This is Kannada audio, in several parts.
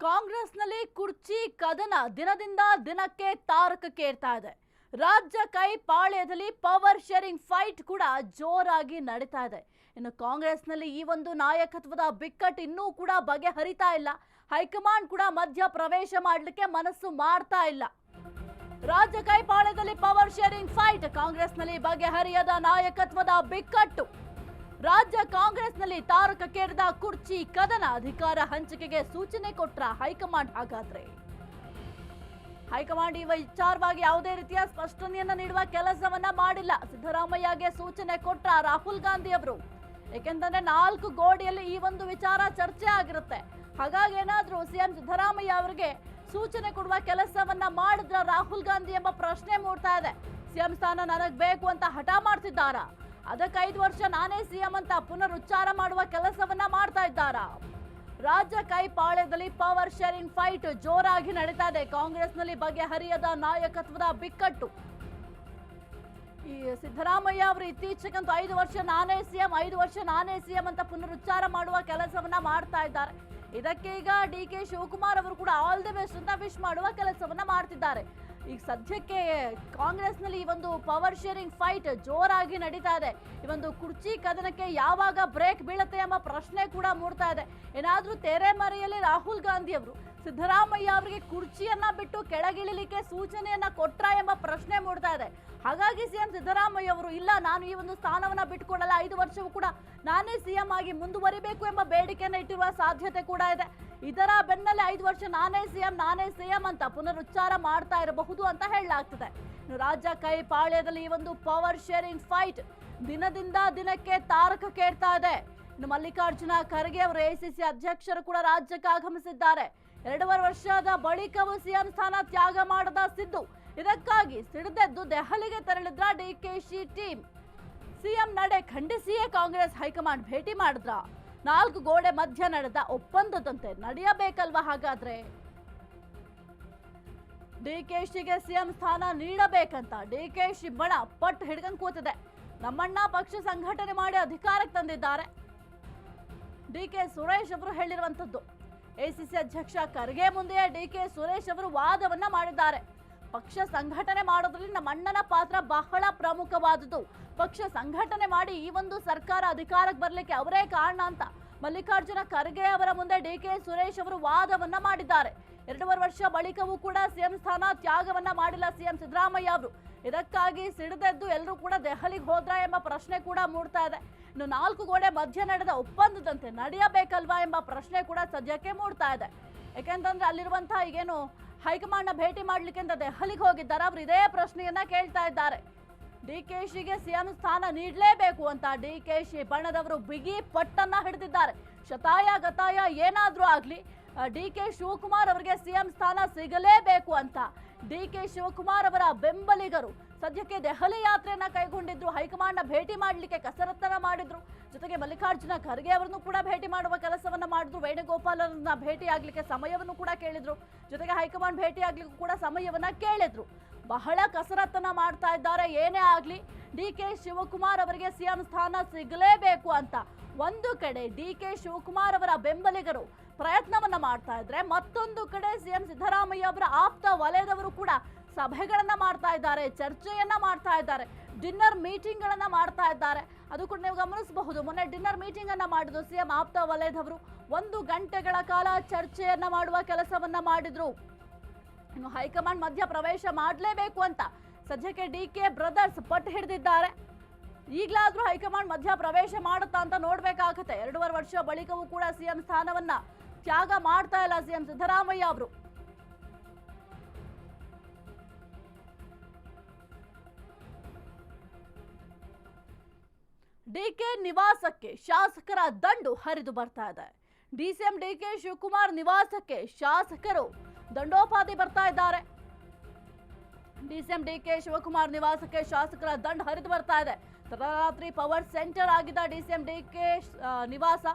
ಕಾಂಗ್ರೆಸ್ನಲ್ಲಿ ಕುರ್ಚಿ ಕದನ ದಿನದಿಂದ ದಿನಕ್ಕೆ ತಾರಕಕ್ಕೇರ್ತಾ ಇದೆ. ರಾಜ್ಯ ಕೈ ಪಾಳ್ಯದಲ್ಲಿ ಪವರ್ ಶೇರಿಂಗ್ ಫೈಟ್ ಕೂಡ ಜೋರಾಗಿ ನಡೀತಾ ಇದೆ. ಇನ್ನು ಕಾಂಗ್ರೆಸ್ನಲ್ಲಿ ಈ ಒಂದು ನಾಯಕತ್ವದ ಬಿಕ್ಕಟ್ಟು ಇನ್ನೂ ಕೂಡ ಬಗೆಹರಿತಾ ಇಲ್ಲ. ಹೈಕಮಾಂಡ್ ಕೂಡ ಮಧ್ಯ ಪ್ರವೇಶ ಮಾಡಲಿಕ್ಕೆ ಮನಸ್ಸು ಮಾಡ್ತಾ ಇಲ್ಲ. ರಾಜ್ಯ ಕೈ ಪಾಳ್ಯದಲ್ಲಿ ಪವರ್ ಶೇರಿಂಗ್ ಫೈಟ್, ಕಾಂಗ್ರೆಸ್ನಲ್ಲಿ ಬಗೆಹರಿಯದ ನಾಯಕತ್ವದ ಬಿಕ್ಕಟ್ಟು. ರಾಜ್ಯ ಕಾಂಗ್ರೆಸ್ನಲ್ಲಿ ತಾರಕಕ್ಕೇರಿದ ಕುರ್ಚಿ ಕದನ, ಅಧಿಕಾರ ಹಂಚಿಕೆಗೆ ಸೂಚನೆ ಕೊಟ್ರ ಹೈಕಮಾಂಡ್. ಹಾಗಾದ್ರೆ ಹೈಕಮಾಂಡ್ ಈ ವಿಚಾರವಾಗಿ ಯಾವುದೇ ರೀತಿಯ ಸ್ಪಷ್ಟನೆಯನ್ನ ನೀಡುವ ಕೆಲಸವನ್ನ ಮಾಡಿಲ್ಲ. ಸಿದ್ದರಾಮಯ್ಯಗೆ ಸೂಚನೆ ಕೊಟ್ರ ರಾಹುಲ್ ಗಾಂಧಿ ಅವರು. ಯಾಕೆಂತಂದ್ರೆ 4 ಗೋಡೆಯಲ್ಲಿ ಈ ಒಂದು ವಿಚಾರ ಚರ್ಚೆ ಆಗಿರುತ್ತೆ. ಹಾಗಾಗಿ ಏನಾದ್ರೂ ಸಿಎಂ ಸಿದ್ದರಾಮಯ್ಯ ಅವರಿಗೆ ಸೂಚನೆ ಕೊಡುವ ಕೆಲಸವನ್ನ ಮಾಡಿದ್ರ ರಾಹುಲ್ ಗಾಂಧಿ ಎಂಬ ಪ್ರಶ್ನೆ ಮೂಡ್ತಾ ಇದೆ. ಸಿಎಂ ಸ್ಥಾನ ನನಗ್ ಬೇಕು ಅಂತ ಹಠ ಮಾಡ್ತಿದ್ದಾರಾ? ಅದಕ್ಕೆ 5 ವರ್ಷ ನಾನೇ ಸಿಎಂ ಅಂತ ಪುನರುಚ್ಚಾರ ಮಾಡುವ ಕೆಲಸವನ್ನ ಮಾಡ್ತಾ ಇದ್ದಾರಾ? ರಾಜ್ಯ ಕೈ ಪಾಳ್ಯದಲ್ಲಿ ಪವರ್ ಶೇರಿಂಗ್ ಫೈಟ್ ಜೋರಾಗಿ ನಡೀತಾ ಇದೆ. ಕಾಂಗ್ರೆಸ್ನಲ್ಲಿ ಬಗೆಹರಿಯದ ನಾಯಕತ್ವದ ಬಿಕ್ಕಟ್ಟು. ಈ ಸಿದ್ದರಾಮಯ್ಯ ಅವರು ಇತ್ತೀಚೆಗಂತೂ 5 ವರ್ಷ ನಾನೇ ಸಿಎಂ ಅಂತ ಪುನರುಚ್ಚಾರ ಮಾಡುವ ಕೆಲಸವನ್ನ ಮಾಡ್ತಾ ಇದ್ದಾರೆ. ಇದಕ್ಕೆ ಈಗ ಡಿ.ಕೆ. ಶಿವಕುಮಾರ್ ಅವರು ಕೂಡ ಆಲ್ ದಿ ಬೆಸ್ಟ್ ಅಂತ ವಿಶ್ ಮಾಡುವ ಕೆಲಸವನ್ನ ಮಾಡ್ತಿದ್ದಾರೆ. ಈಗ ಸದ್ಯಕ್ಕೆ ಕಾಂಗ್ರೆಸ್ನಲ್ಲಿ ಈ ಒಂದು ಪವರ್ ಶೇರಿಂಗ್ ಫೈಟ್ ಜೋರಾಗಿ ನಡೀತಾ ಇದೆ. ಈ ಒಂದು ಕುರ್ಚಿ ಕದನಕ್ಕೆ ಯಾವಾಗ ಬ್ರೇಕ್ ಬೀಳುತ್ತೆ ಎಂಬ ಪ್ರಶ್ನೆ ಕೂಡ ಮೂಡ್ತಾ ಇದೆ. ಏನಾದ್ರೂ ತೆರೆಮರೆಯಲ್ಲಿ ರಾಹುಲ್ ಗಾಂಧಿ ಅವರು ಸಿದ್ದರಾಮಯ್ಯ ಅವರಿಗೆ ಕುರ್ಚಿಯನ್ನ ಬಿಟ್ಟು ಕೆಳಗಿಳಿಲಿಕ್ಕೆ ಸೂಚನೆಯನ್ನ ಕೊಟ್ರ ಎಂಬ ಪ್ರಶ್ನೆ ಮೂಡ್ತಾ ಇದೆ. ಹಾಗಾಗಿ ಸಿಎಂ ಸಿದ್ದರಾಮಯ್ಯ ಅವರು ಇಲ್ಲ, ನಾನು ಈ ಒಂದು ಸ್ಥಾನವನ್ನ ಬಿಟ್ಕೊಡಲ್ಲ, 5 ವರ್ಷವೂ ಕೂಡ ನಾನೇ ಸಿಎಂ ಆಗಿ ಮುಂದುವರಿಬೇಕು ಎಂಬ ಬೇಡಿಕೆಯನ್ನ ಇಟ್ಟಿರುವ ಸಾಧ್ಯತೆ ಕೂಡ ಇದೆ. ಇದರ ಬೆನ್ನಲ್ಲೇ 5 ವರ್ಷ ನಾನೇ ಸಿಎಂ ಅಂತ ಪುನರುಚ್ಚಾರ ಮಾಡ್ತಾ ಇರಬಹುದು ಅಂತ ಹೇಳಲಾಗ್ತದೆ. ರಾಜ್ಯ ಕೈ ಪಾಳ್ಯದಲ್ಲಿ ಈ ಒಂದು ಪವರ್ ಶೇರಿಂಗ್ ಫೈಟ್ ದಿನದಿಂದ ದಿನಕ್ಕೆ ತಾರಕಕ್ಕೇರ್ತಾ ಇದೆ. ಇನ್ನು ಮಲ್ಲಿಕಾರ್ಜುನ ಖರ್ಗೆ ಅವರು ಎಐಸಿಸಿ ಅಧ್ಯಕ್ಷರು ಕೂಡ ರಾಜ್ಯಕ್ಕೆ ಆಗಮಿಸಿದ್ದಾರೆ. 2.5 ವರ್ಷದ ಬಳಿಕವೂ ಸಿಎಂ ಸ್ಥಾನ ತ್ಯಾಗ ಮಾಡದ ಸಿದ್ದು. ಇದಕ್ಕಾಗಿ ಸಿಡಿದೆದ್ದು ದೆಹಲಿಗೆ ತೆರಳಿದ್ರ ಡಿಕೆಶಿ ಟೀಮ್. ಸಿಎಂ ನಡೆ ಖಂಡಿಸಿಯೇ ಕಾಂಗ್ರೆಸ್ ಹೈಕಮಾಂಡ್ ಭೇಟಿ ಮಾಡಿದ್ರ? 4 ಗೋಡೆ ಮಧ್ಯ ನಡೆದ ಒಪ್ಪಂದದಂತೆ ನಡೆಯಬೇಕಲ್ವಾ? ಹಾಗಾದ್ರೆ ಡಿಕೆಶಿಗೆ ಸಿಎಂ ಸ್ಥಾನ ನೀಡಬೇಕಂತ ಡಿಕೆಶಿ ಬಣ ಪಟ್ಟು ಹಿಡ್ಕೊಂಡ್ ಕೂತಿದೆ. ನಮ್ಮಣ್ಣ ಪಕ್ಷ ಸಂಘಟನೆ ಮಾಡಿ ಅಧಿಕಾರಕ್ಕೆ ತಂದಿದ್ದಾರೆ. ಡಿ.ಕೆ. ಸುರೇಶ್ ಅವರು ಹೇಳಿರುವಂತದ್ದು. ಎಸಿಸಿ ಅಧ್ಯಕ್ಷ ಖರ್ಗೆ ಮುಂದೆ ಡಿ.ಕೆ. ಸುರೇಶ್ ಅವರು ವಾದವನ್ನ ಮಾಡಿದ್ದಾರೆ. ಪಕ್ಷ ಸಂಘಟನೆ ಮಾಡೋದ್ರಲ್ಲಿ ನಮ್ಮ ಅಣ್ಣನ ಪಾತ್ರ ಬಹಳ ಪ್ರಮುಖವಾದುದು. ಪಕ್ಷ ಸಂಘಟನೆ ಮಾಡಿ ಈ ಒಂದು ಸರ್ಕಾರ ಅಧಿಕಾರಕ್ಕೆ ಬರ್ಲಿಕ್ಕೆ ಅವರೇ ಕಾರಣ ಅಂತ ಮಲ್ಲಿಕಾರ್ಜುನ ಖರ್ಗೆ ಅವರ ಮುಂದೆ ಡಿ.ಕೆ. ಸುರೇಶ್ ಅವರು ವಾದವನ್ನ ಮಾಡಿದ್ದಾರೆ. 2.5 ವರ್ಷ ಬಳಿಕವೂ ಕೂಡ ಸಿಎಂ ಸ್ಥಾನ ತ್ಯಾಗವನ್ನ ಮಾಡಿಲ್ಲ ಸಿಎಂ ಸಿದ್ದರಾಮಯ್ಯ ಅವರು. ಇದಕ್ಕಾಗಿ ಸಿಡಿದೆದ್ದು ಎಲ್ಲರೂ ಕೂಡ ದೆಹಲಿಗೆ ಹೋದ್ರ ಎಂಬ ಪ್ರಶ್ನೆ ಕೂಡ ಮೂಡ್ತಾ ಇದೆ. ಇನ್ನು 4 ಗೋಡೆ ಮಧ್ಯ ನಡೆದ ಒಪ್ಪಂದದಂತೆ ನಡೆಯಬೇಕಲ್ವಾ ಎಂಬ ಪ್ರಶ್ನೆ ಕೂಡ ಸದ್ಯಕ್ಕೆ ಮೂಡ್ತಾ ಇದೆ. ಯಾಕೆಂತಂದ್ರೆ ಅಲ್ಲಿರುವಂತಹ ಈಗೇನು ಹೈಕಮಾಂಡ್ ನ ಭೇಟಿ ಮಾಡ್ಲಿಕ್ಕೆ ಅಂತ ದೆಹಲಿಗೆ ಹೋಗಿದ್ದಾರೆ. ಅವರು ಇದೇ ಪ್ರಶ್ನೆಯನ್ನ ಕೇಳ್ತಾ ಇದ್ದಾರೆ. ಡಿಕೆಶಿಗೆ ಸಿಎಂ ಸ್ಥಾನ ನೀಡಲೇಬೇಕು ಅಂತ ಡಿಕೆಶಿ ಬಣದವರು ಬಿಗಿ ಪಟ್ಟನ್ನ ಹಿಡಿದಿದ್ದಾರೆ. ಶತಾಯ ಗತಾಯ ಏನಾದ್ರೂ ಆಗ್ಲಿ ಡಿ.ಕೆ. ಶಿವಕುಮಾರ್ ಅವರಿಗೆ ಸಿಎಂ ಸ್ಥಾನ ಸಿಗಲೇಬೇಕು ಅಂತ ಡಿ.ಕೆ. ಶಿವಕುಮಾರ್ ಅವರ ಬೆಂಬಲಿಗರು ಸದ್ಯಕ್ಕೆ ದೆಹಲಿ ಯಾತ್ರೆಯನ್ನ ಕೈಗೊಂಡಿದ್ರು. ಹೈಕಮಾಂಡ್ ನ ಭೇಟಿ ಮಾಡಲಿಕ್ಕೆ ಕಸರತ್ತನ್ನ ಮಾಡಿದ್ರು. ಜೊತೆಗೆ ಮಲ್ಲಿಕಾರ್ಜುನ ಖರ್ಗೆ ಅವರನ್ನು ಕೂಡ ಭೇಟಿ ಮಾಡುವ ಕೆಲಸವನ್ನ ಮಾಡಿದ್ರು. ವೇಣುಗೋಪಾಲರನ್ನ ಭೇಟಿ ಆಗ್ಲಿಕ್ಕೆ ಸಮಯವನ್ನು ಕೂಡ ಕೇಳಿದ್ರು. ಜೊತೆಗೆ ಹೈಕಮಾಂಡ್ ಭೇಟಿ ಆಗ್ಲಿಕ್ಕೂ ಕೂಡ ಸಮಯವನ್ನ ಕೇಳಿದ್ರು. ಬಹಳ ಕಸರತ್ತನ್ನ ಮಾಡ್ತಾ ಇದ್ದಾರೆ. ಏನೇ ಆಗ್ಲಿ ಡಿ.ಕೆ. ಶಿವಕುಮಾರ್ ಅವರಿಗೆ ಸಿಎಂ ಸ್ಥಾನ ಸಿಗಲೇಬೇಕು ಅಂತ ಒಂದು ಕಡೆ ಡಿ.ಕೆ. ಶಿವಕುಮಾರ್ ಅವರ ಬೆಂಬಲಿಗರು ಪ್ರಯತ್ನವನ್ನ ಮಾಡ್ತಾ ಇದ್ರೆ, ಮತ್ತೊಂದು ಕಡೆ ಸಿಎಂ ಸಿದ್ದರಾಮಯ್ಯ ಅವರ ಆಪ್ತ ವಲಯದವರು ಕೂಡ ಸಭೆಗಳನ್ನ ಮಾಡ್ತಾ ಇದ್ದಾರೆ, ಚರ್ಚೆಯನ್ನ ಮಾಡ್ತಾ ಇದ್ದಾರೆ, ಡಿನ್ನರ್ ಮೀಟಿಂಗ್ ಗಳನ್ನ ಮಾಡ್ತಾ ಇದ್ದಾರೆ. ಅದು ಕೂಡ ನೀವು ಗಮನಿಸಬಹುದು. ಮೊನ್ನೆ ಡಿನ್ನರ್ ಮೀಟಿಂಗ್ ಅನ್ನ ಮಾಡಿದ್ರು ಸಿಎಂ ಆಪ್ತ ವಲಯದವರು. 1 ಗಂಟೆಗಳ ಕಾಲ ಚರ್ಚೆಯನ್ನ ಮಾಡುವ ಕೆಲಸವನ್ನ ಮಾಡಿದ್ರು. ಇನ್ನು ಹೈಕಮಾಂಡ್ ಮಧ್ಯ ಪ್ರವೇಶ ಮಾಡಲೇಬೇಕು ಅಂತ ಸದ್ಯಕ್ಕೆ ಡಿ.ಕೆ. ಬ್ರದರ್ಸ್ ಪಟ್ಟು ಹಿಡಿದಿದ್ದಾರೆ. ಈಗಲಾದ್ರೂ ಹೈಕಮಾಂಡ್ ಮಧ್ಯ ಪ್ರವೇಶ ಮಾಡುತ್ತಾ ಅಂತ ನೋಡ್ಬೇಕಾಗತ್ತೆ. 2.5 ವರ್ಷ ಬಳಿಕವೂ ಕೂಡ ಸಿಎಂ ಸ್ಥಾನವನ್ನ ತ್ಯಾಗ ಮಾಡ್ತಾ ಇಲ್ಲ ಸಿಎಂ ಸಿದ್ದರಾಮಯ್ಯ ಅವರು. ಡಿಕೆ ನಿವಾಸಕ್ಕೆ ಶಾಸಕರ ದಂಡು ಹರಿದು ಬರ್ತಾ ಇದೆ. ಡಿಸಿಎಂ ಡಿ.ಕೆ. ಶಿವಕುಮಾರ್ ನಿವಾಸಕ್ಕೆ ಶಾಸಕರು ದಂಡೋಪಾದಿ ಬರ್ತಾ ಇದ್ದಾರೆ. ಡಿಸಿಎಂ ಡಿ.ಕೆ. ಶಿವಕುಮಾರ್ ನಿವಾಸಕ್ಕೆ ಶಾಸಕರ ದಂಡು ಹರಿದು ಬರ್ತಾ ಇದೆ. ತಡರಾತ್ರಿ ಪವರ್ ಸೆಂಟರ್ ಆಗಿದ್ದ ಡಿಸಿಎಂ ಡಿ.ಕೆ. ನಿವಾಸ.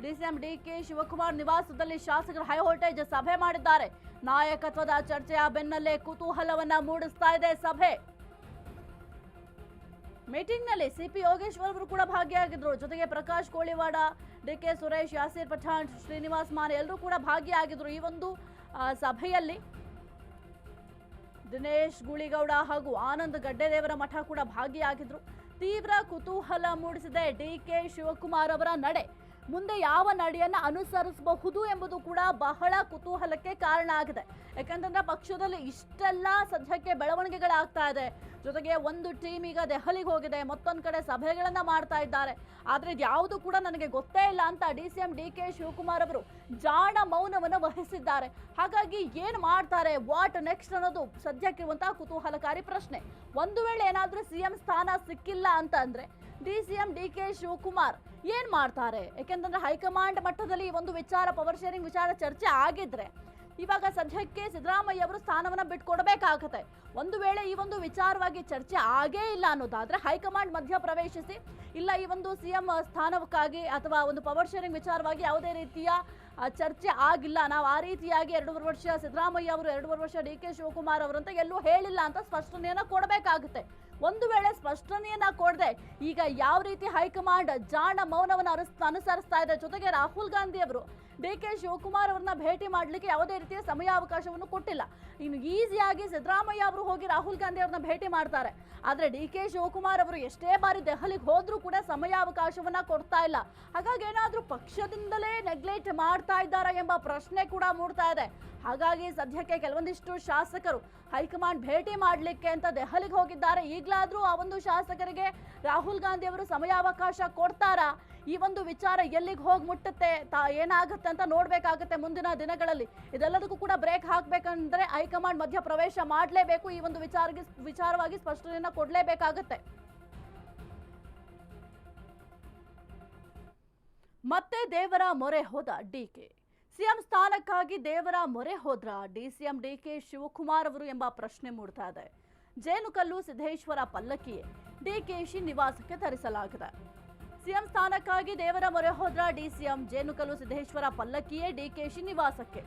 ಡಿಸಿಎಂ ಡಿ.ಕೆ. ಶಿವಕುಮಾರ್ ನಿವಾಸದಲ್ಲಿ ಶಾಸಕರು ಹೈ ವೋಲ್ಟೇಜ್ ಸಭೆ ಮಾಡಿದ್ದಾರೆ. ನಾಯಕತ್ವದ ಚರ್ಚೆಯ ಬೆನ್ನಲ್ಲೇ ಕುತೂಹಲವನ್ನ ಮೂಡಿಸ್ತಾ ಇದೆ ಸಭೆ. ಮೀಟಿಂಗ್ನಲ್ಲಿ ಸಿಪಿ ಯೋಗೇಶ್ವರ್ ಅವರು ಕೂಡ ಭಾಗಿಯಾಗಿದ್ರು. ಜೊತೆಗೆ ಪ್ರಕಾಶ್ ಕೋಳಿವಾಡ, ಡಿಕೆ ಸುರೇಶ್, ಯಾಸೀರ್ ಪಠಾಣ್, ಶ್ರೀನಿವಾಸ್ ಮಾನೆ ಎಲ್ಲರೂ ಕೂಡ ಭಾಗಿಯಾಗಿದ್ರು ಈ ಒಂದು ಸಭೆಯಲ್ಲಿ. ದಿನೇಶ್ ಗೂಳಿಗೌಡ ಹಾಗೂ ಆನಂದ್ ಗಡ್ಡೆದೇವರ ಮಠ ಕೂಡ ಭಾಗಿಯಾಗಿದ್ರು. ತೀವ್ರ ಕುತೂಹಲ ಮೂಡಿಸಿದೆ ಡಿಕೆ ಶಿವಕುಮಾರ್ ಅವರ ನಡೆ. ಮುಂದೆ ಯಾವ ನಡೆಯನ್ನ ಅನುಸರಿಸಬಹುದು ಎಂಬುದು ಕೂಡ ಬಹಳ ಕುತೂಹಲಕ್ಕೆ ಕಾರಣ ಆಗಿದೆ. ಯಾಕಂತಂದ್ರೆ ಪಕ್ಷದಲ್ಲಿ ಇಷ್ಟೆಲ್ಲ ಸದ್ಯಕ್ಕೆ ಬೆಳವಣಿಗೆಗಳಾಗ್ತಾ ಇದೆ. ಜೊತೆಗೆ ಒಂದು ಟೀಮ್ ಈಗ ದೆಹಲಿಗೆ ಹೋಗಿದೆ, ಮತ್ತೊಂದು ಕಡೆ ಸಭೆಗಳನ್ನ ಮಾಡ್ತಾ ಇದ್ದಾರೆ. ಆದ್ರೆ ಯಾವುದು ಕೂಡ ನನಗೆ ಗೊತ್ತೇ ಇಲ್ಲ ಅಂತ ಡಿಸಿಎಂ ಡಿಕೆ ಶಿವಕುಮಾರ್ ಅವರು ಜಾಣ ಮೌನವನ್ನು ವಹಿಸಿದ್ದಾರೆ. ಹಾಗಾಗಿ ಏನ್ ಮಾಡ್ತಾರೆ, ವಾಟ್ ನೆಕ್ಸ್ಟ್ ಅನ್ನೋದು ಸದ್ಯಕ್ಕಿರುವಂತಹ ಕುತೂಹಲಕಾರಿ ಪ್ರಶ್ನೆ. ಒಂದು ವೇಳೆ ಏನಾದ್ರೂ ಸಿಎಂ ಸ್ಥಾನ ಸಿಕ್ಕಿಲ್ಲ ಅಂತ ಅಂದ್ರೆ ಡಿಸಿಎಂ ಡಿಕೆ ಶಿವಕುಮಾರ್ ಏನ್ ಮಾಡ್ತಾರೆ? ಯಾಕೆಂತಂದ್ರೆ ಹೈಕಮಾಂಡ್ ಮಟ್ಟದಲ್ಲಿ ಈ ಒಂದು ವಿಚಾರ, ಪವರ್ ಶೇರಿಂಗ್ ವಿಚಾರ ಚರ್ಚೆ ಆಗಿದ್ರೆ ಇವಾಗ ಸದ್ಯಕ್ಕೆ ಸಿದ್ದರಾಮಯ್ಯ ಅವರು ಸ್ಥಾನವನ್ನ ಬಿಟ್ಕೊಡ್ಬೇಕಾಗತ್ತೆ. ಒಂದು ವೇಳೆ ಈ ಒಂದು ವಿಚಾರವಾಗಿ ಚರ್ಚೆ ಆಗೇ ಇಲ್ಲ ಅನ್ನೋದಾದ್ರೆ ಹೈಕಮಾಂಡ್ ಮಧ್ಯ ಪ್ರವೇಶಿಸಿ, ಇಲ್ಲ ಈ ಒಂದು ಸಿಎಂ ಸ್ಥಾನಕ್ಕಾಗಿ ಅಥವಾ ಒಂದು ಪವರ್ ಶೇರಿಂಗ್ ವಿಚಾರವಾಗಿ ಯಾವುದೇ ರೀತಿಯ ಚರ್ಚೆ ಆಗಿಲ್ಲ, ನಾವು ಆ ರೀತಿಯಾಗಿ 2.5 ವರ್ಷ ಸಿದ್ದರಾಮಯ್ಯ ಅವರು, 2.5 ವರ್ಷ ಡಿಕೆ ಶಿವಕುಮಾರ್ ಅವರಂತ ಎಲ್ಲೂ ಹೇಳಿಲ್ಲ ಅಂತ ಸ್ಪಷ್ಟನೆಯನ್ನ ಕೊಡಬೇಕಾಗುತ್ತೆ. ಒಂದು ವೇಳೆ ಸ್ಪಷ್ಟನೆಯನ್ನ ಕೊಡದೆ ಈಗ ಯಾವ ರೀತಿ ಹೈಕಮಾಂಡ್ ಜಾಣ ಮೌನವನ್ನು ಅನುಸರಿಸ್ತಾ ಇದೆ. ಜೊತೆಗೆ ರಾಹುಲ್ ಗಾಂಧಿ ಅವರು ಡಿಕೆ ಶಿವಕುಮಾರ್ ಅವರನ್ನ ಭೇಟಿ ಮಾಡಲಿಕ್ಕೆ ಯಾವುದೇ ರೀತಿಯ ಸಮಯಾವಕಾಶವನ್ನು ಕೊಟ್ಟಿಲ್ಲ. ಇನ್ನು ಈಸಿಯಾಗಿ ಸಿದ್ದರಾಮಯ್ಯ ಅವರು ಹೋಗಿ ರಾಹುಲ್ ಗಾಂಧಿ ಅವರನ್ನ ಭೇಟಿ ಮಾಡ್ತಾರೆ. ಆದ್ರೆ ಡಿಕೆ ಶಿವಕುಮಾರ್ ಅವರು ಎಷ್ಟೇ ಬಾರಿ ದೆಹಲಿಗೆ ಹೋದ್ರೂ ಕೂಡ ಸಮಯಾವಕಾಶವನ್ನ ಕೊಡ್ತಾ ಇಲ್ಲ. ಹಾಗಾಗಿ ಏನಾದ್ರೂ ಪಕ್ಷದಿಂದಲೇ ನೆಗ್ಲೆಕ್ಟ್ ಮಾಡ್ತಾ ಇದ್ದಾರಾ ಎಂಬ ಪ್ರಶ್ನೆ ಕೂಡ ಮೂಡ್ತಾ ಇದೆ. ಹಾಗಾಗಿ ಸದ್ಯಕ್ಕೆ ಕೆಲವೊಂದಿಷ್ಟು ಶಾಸಕರು ಹೈಕಮಾಂಡ್ ಭೇಟಿ ಮಾಡಲಿಕ್ಕೆ ಅಂತ ದೆಹಲಿಗೆ ಹೋಗಿದ್ದಾರೆ. ಈಗಲಾದ್ರೂ ಆ ಒಂದು ಶಾಸಕರಿಗೆ ರಾಹುಲ್ ಗಾಂಧಿ ಅವರು ಸಮಯಾವಕಾಶ ಕೊಡ್ತಾರಾ? ಈ ಒಂದು ವಿಚಾರ ಎಲ್ಲಿಗೆ ಹೋಗಿ ಮುಟ್ಟುತ್ತೆ, ಏನಾಗುತ್ತೆ ಅಂತ ನೋಡ್ಬೇಕಾಗುತ್ತೆ ಮುಂದಿನ ದಿನಗಳಲ್ಲಿ. ಇದೆಲ್ಲದಕ್ಕೂ ಕೂಡ ಬ್ರೇಕ್ ಹಾಕ್ಬೇಕಂದ್ರೆ ಹೈಕಮಾಂಡ್ ಮಧ್ಯ ಪ್ರವೇಶ ಮಾಡಲೇಬೇಕು. ಈ ಒಂದು ವಿಚಾರವಾಗಿ ಸ್ಪಷ್ಟನೆಯನ್ನ ಕೊಡ್ಲೇಬೇಕಾಗತ್ತೆ. ಮತ್ತೆ ದೇವರ ಮೊರೆ ಹೋದ ಡಿಕೆ. ಸಿಎಂ ಸ್ಥಾನಕ್ಕಾಗಿ ದೇವರ ಮೊರೆ ಹೋದ್ರ ಡಿಸಿಎಂ ಡಿಕೆ ಶಿವಕುಮಾರ್ ಅವರು ಎಂಬ ಪ್ರಶ್ನೆ ಮೂಡ್ತಾ ಇದೆ. ಜೇನುಕಲ್ಲು ಸಿದ್ದೇಶ್ವರ ಪಲ್ಲಕ್ಕಿಯೇ ಡಿಕೆಶಿ ನಿವಾಸಕ್ಕೆ ತರಿಸಲಾಗಿದೆ. ಸಿಎಂ ಸ್ಥಾನಕ್ಕಾಗಿ ದೇವರ ಮೊರೆ ಹೋದ್ರ ಡಿಸಿಎಂ, ಜೇನುಕಲ್ಲು ಸಿದ್ದೇಶ್ವರ ಪಲ್ಲಕ್ಕಿಯೇ ಡಿಕೆಶಿ ನಿವಾಸಕ್ಕೆ.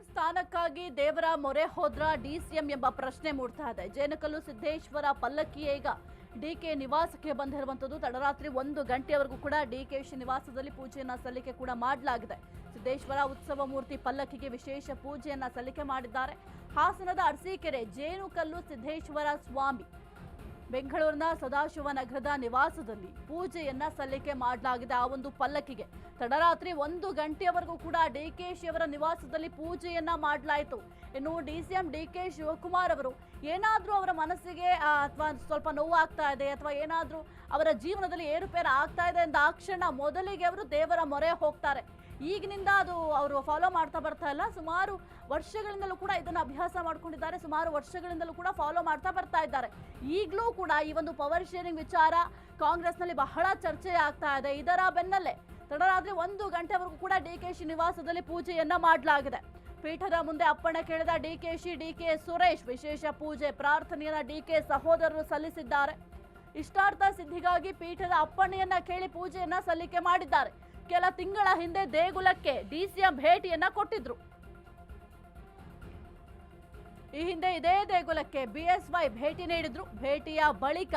ಸ್ಥಾನಕ್ಕಾಗಿ ದೇವರ ಮೊರೆ ಹೋದ್ರ ಡಿಸಿಎಂ ಎಂಬ ಪ್ರಶ್ನೆ ಮೂಡ್ತಾ ಇದೆ. ಜೇನುಕಲ್ಲು ಸಿದ್ದೇಶ್ವರ ಪಲ್ಲಕ್ಕಿಯೇ ಈಗ ಡಿಕೆ ನಿವಾಸಕ್ಕೆ ಬಂದಿರುವಂತದ್ದು. ತಡರಾತ್ರಿ 1 ಗಂಟೆಯವರೆಗೂ ಕೂಡ ಡಿಕೆಶಿ ನಿವಾಸದಲ್ಲಿ ಪೂಜೆಯನ್ನ ಸಲ್ಲಿಕೆ ಕೂಡ ಮಾಡಲಾಗಿದೆ. ಸಿದ್ದೇಶ್ವರ ಉತ್ಸವ ಮೂರ್ತಿ ಪಲ್ಲಕ್ಕಿಗೆ ವಿಶೇಷ ಪೂಜೆಯನ್ನ ಸಲ್ಲಿಕೆ ಮಾಡಿದ್ದಾರೆ. ಹಾಸನದ ಅರಸೀಕೆರೆ ಜೇನುಕಲ್ಲು ಸಿದ್ದೇಶ್ವರ ಸ್ವಾಮಿ ಬೆಂಗಳೂರಿನ ಸದಾಶಿವನಗರದ ನಿವಾಸದಲ್ಲಿ ಪೂಜೆಯನ್ನ ಸಲ್ಲಿಕೆ ಮಾಡಲಾಗಿದೆ. ಆ ಒಂದು ಪಲ್ಲಕ್ಕಿಗೆ ತಡರಾತ್ರಿ 1 ಗಂಟೆಯವರೆಗೂ ಕೂಡ ಡಿಕೆಶಿ ಅವರ ನಿವಾಸದಲ್ಲಿ ಪೂಜೆಯನ್ನ ಮಾಡಲಾಯಿತು. ಇನ್ನು ಡಿಸಿಎಂ ಡಿಕೆ ಶಿವಕುಮಾರ್ ಅವರು ಏನಾದ್ರೂ ಅವರ ಮನಸ್ಸಿಗೆ ಅಥವಾ ಸ್ವಲ್ಪ ನೋವಾಗ್ತಾ ಇದೆ ಅಥವಾ ಏನಾದ್ರೂ ಅವರ ಜೀವನದಲ್ಲಿ ಏರುಪೇರು ಆಗ್ತಾ ಇದೆ ಅಂದಾಕ್ಷಣ ಮೊದಲಿಗೆ ಅವರು ದೇವರ ಮೊರೆ ಹೋಗ್ತಾರೆ. ಈಗಿನಿಂದ ಅದು ಅವರು ಫಾಲೋ ಮಾಡ್ತಾ ಬರ್ತಾ ಇಲ್ಲ, ಸುಮಾರು ವರ್ಷಗಳಿಂದಲೂ ಕೂಡ ಇದನ್ನು ಅಭ್ಯಾಸ ಮಾಡ್ಕೊಂಡಿದ್ದಾರೆ. ಸುಮಾರು ವರ್ಷಗಳಿಂದಲೂ ಕೂಡ ಫಾಲೋ ಮಾಡ್ತಾ ಬರ್ತಾ ಇದ್ದಾರೆ. ಈಗಲೂ ಕೂಡ ಈ ಒಂದು ಪವರ್ ಶೇರಿಂಗ್ ವಿಚಾರ ಕಾಂಗ್ರೆಸ್ನಲ್ಲಿ ಬಹಳ ಚರ್ಚೆ ಆಗ್ತಾ ಇದೆ. ಇದರ ಬೆನ್ನಲ್ಲೇ ತಡರಾತ್ರಿ 1 ಗಂಟೆವರೆಗೂ ಕೂಡ ಡಿಕೆಶಿ ನಿವಾಸದಲ್ಲಿ ಪೂಜೆಯನ್ನ ಮಾಡಲಾಗಿದೆ. ಪೀಠದ ಮುಂದೆ ಅಪ್ಪಣೆ ಕೇಳಿದ ಡಿಕೆಶಿ, ಡಿಕೆ ಸುರೇಶ್ ವಿಶೇಷ ಪೂಜೆ ಪ್ರಾರ್ಥನೆಯನ್ನ ಡಿಕೆ ಸಹೋದರರು ಸಲ್ಲಿಸಿದ್ದಾರೆ. ಇಷ್ಟಾರ್ಥ ಸಿದ್ಧಿಗಾಗಿ ಪೀಠದ ಅಪ್ಪಣೆಯನ್ನ ಕೇಳಿ ಪೂಜೆಯನ್ನ ಸಲ್ಲಿಕೆ ಮಾಡಿದ್ದಾರೆ. ಕೆಲ ತಿಂಗಳ ಹಿಂದೆ ದೇಗುಲಕ್ಕೆ ಡಿಸಿಎಂ ಭೇಟಿಯನ್ನ ಕೊಟ್ಟಿದ್ರು. ಈ ಹಿಂದೆ ಇದೇ ದೇಗುಲಕ್ಕೆ ಬಿಎಸ್ವೈ ಭೇಟಿ ನೀಡಿದ್ರು. ಭೇಟಿಯ ಬಳಿಕ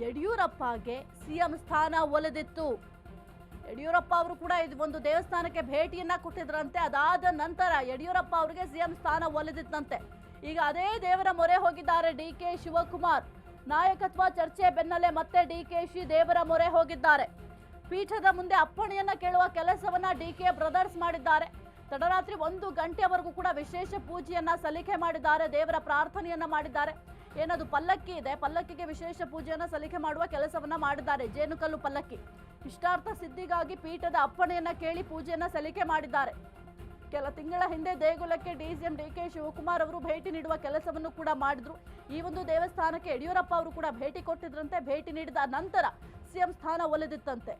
ಯಡಿಯೂರಪ್ಪಗೆ ಸಿಎಂ ಸ್ಥಾನ ಒಲಿದಿತ್ತು. ಯಡಿಯೂರಪ್ಪ ಅವರು ಕೂಡ ಒಂದು ದೇವಸ್ಥಾನಕ್ಕೆ ಭೇಟಿಯನ್ನ ಕೊಟ್ಟಿದ್ರಂತೆ. ಅದಾದ ನಂತರ ಯಡಿಯೂರಪ್ಪ ಅವರಿಗೆ ಸಿಎಂ ಸ್ಥಾನ ಒಲಿದಿತ್ತಂತೆ. ಈಗ ಅದೇ ದೇವರ ಮೊರೆ ಹೋಗಿದ್ದಾರೆ ಡಿಕೆ ಶಿವಕುಮಾರ್. ನಾಯಕತ್ವ ಚರ್ಚೆ ಬೆನ್ನಲ್ಲೇ ಮತ್ತೆ ಡಿಕೆಶಿ ದೇವರ ಮೊರೆ ಹೋಗಿದ್ದಾರೆ. ಪೀಠದ ಮುಂದೆ ಅಪ್ಪಣೆಯನ್ನ ಕೇಳುವ ಕೆಲಸವನ್ನ ಡಿಕೆ ಬ್ರದರ್ಸ್ ಮಾಡಿದ್ದಾರೆ. ತಡರಾತ್ರಿ 1 ಗಂಟೆವರೆಗೂ ಕೂಡ ವಿಶೇಷ ಪೂಜೆಯನ್ನ ಸಲ್ಲಿಕೆ ಮಾಡಿದ್ದಾರೆ. ದೇವರ ಪ್ರಾರ್ಥನೆಯನ್ನ ಮಾಡಿದ್ದಾರೆ. ಏನದು ಪಲ್ಲಕ್ಕಿ ಇದೆ, ಪಲ್ಲಕ್ಕಿಗೆ ವಿಶೇಷ ಪೂಜೆಯನ್ನ ಸಲ್ಲಿಕೆ ಮಾಡುವ ಕೆಲಸವನ್ನ ಮಾಡಿದ್ದಾರೆ. ಜೇನುಕಲ್ಲು ಪಲ್ಲಕ್ಕಿ ಇಷ್ಟಾರ್ಥ ಸಿದ್ಧಿಗಾಗಿ ಪೀಠದ ಅಪ್ಪಣೆಯನ್ನ ಕೇಳಿ ಪೂಜೆಯನ್ನ ಸಲ್ಲಿಕೆ ಮಾಡಿದ್ದಾರೆ. ಕೆಲ ತಿಂಗಳ ಹಿಂದೆ ದೇಗುಲಕ್ಕೆ ಡಿಸಿಎಂ ಡಿಕೆ ಶಿವಕುಮಾರ್ ಅವರು ಭೇಟಿ ನೀಡುವ ಕೆಲಸವನ್ನು ಕೂಡ ಮಾಡಿದ್ರು. ಈ ಒಂದು ದೇವಸ್ಥಾನಕ್ಕೆ ಯಡಿಯೂರಪ್ಪ ಅವರು ಕೂಡ ಭೇಟಿ ಕೊಟ್ಟಿದ್ರಂತೆ. ಭೇಟಿ ನೀಡಿದ ನಂತರ ಸಿಎಂ ಸ್ಥಾನ ಒಲಿದಿತ್ತಂತೆ.